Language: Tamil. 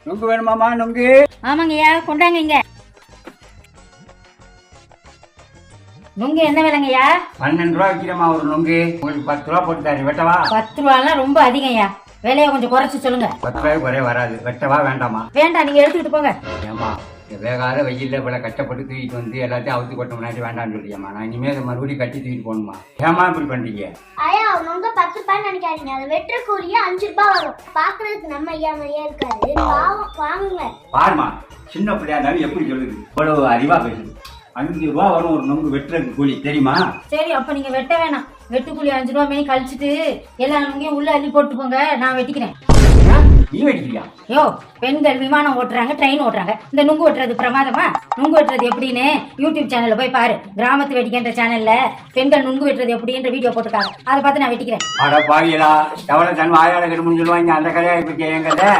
நுங்கு வேணுமாமா? நுங்கு ஆமாங்கய்யா, கொண்டாங்க இங்க. நுங்கு என்ன விலைங்கய்யா? 12 ரூபா விற்கிறமா ஒரு நுங்கு. உங்களுக்கு 10 ரூபா போட்டு தரேன், வெட்டவா? 10 ரூபாலாம் ரொம்ப அதிகம்யா, விலையை கொஞ்சம் குறைச்சு சொல்லுங்க. 10 ரூபாய்க்கு குறைய வராது, வெட்டவா வேண்டாமா? வேண்டாம், நீங்க எடுத்துக்கிட்டு போங்க. ஏமா இந்த வேகாத வெயில்ல இவ்வளவு கஷ்டப்பட்டு தூக்கிட்டு வந்து எல்லாத்தையும் அவுத்து கொட்ட முன்னாடி வேண்டாம்னு சொல்லியம்மா. நான் இனிமே அதை மறுபடியும் கட்டி தூக்கிட்டு போகணுமா? ஏமா இப்படி பண்றீங்க? ஐயா நுங்க 10 ரூபாய் நினைக்காதீங்க, அது வெட்டுற கூலியே 5 ரூபாய் வரும். பாக்குறதுக்கு நம்ம ஐயா மாதிரியே இருக்காது, பாவம் வாங்குங்க. பாருமா, சின்ன பிள்ளையா இருந்தாலும் எப்படி சொல்லுது, இவ்வளவு அறிவா பேசுது. 5 ரூபா வரும் ஒரு நுங்கு வெட்டுறதுக்கு கூலி, தெரியுமா? சரி, அப்ப நீங்க வெட்ட வேணாம். வெட்டுக்கூலி 5 ரூபா மேனி கழிச்சிட்டு எல்லா நுங்கையும் உள்ள அள்ளி போட்டு போங்க, நான் வெட்டிக்கிறேன். நீ வெட்டிக்கிறியா? யோ, பெண்கள் விமானம் ஓட்டுறாங்க, ட்ரெயின் ஓட்டுறாங்க, இந்த நுங்கு வெட்டுறது பிரமாதமா? நுங்கு வெட்டுறது எப்படின்னு யூடியூப் சேனல்ல போய் பாரு. கிராமத்து வெட்டிக்கின்ற சேனல்ல பெண்கள் நுங்கு வெட்டுறது எப்படின்ற வீடியோ போட்டுருக்காங்க, அதை பார்த்து நான் வெட்டிக்கிறேன். அட பாவியலா, எவ்வளவு தன் வாயாள கெடுமுன்னு சொல்லுவாங்க, அந்த கதையா இப்ப என் கதை.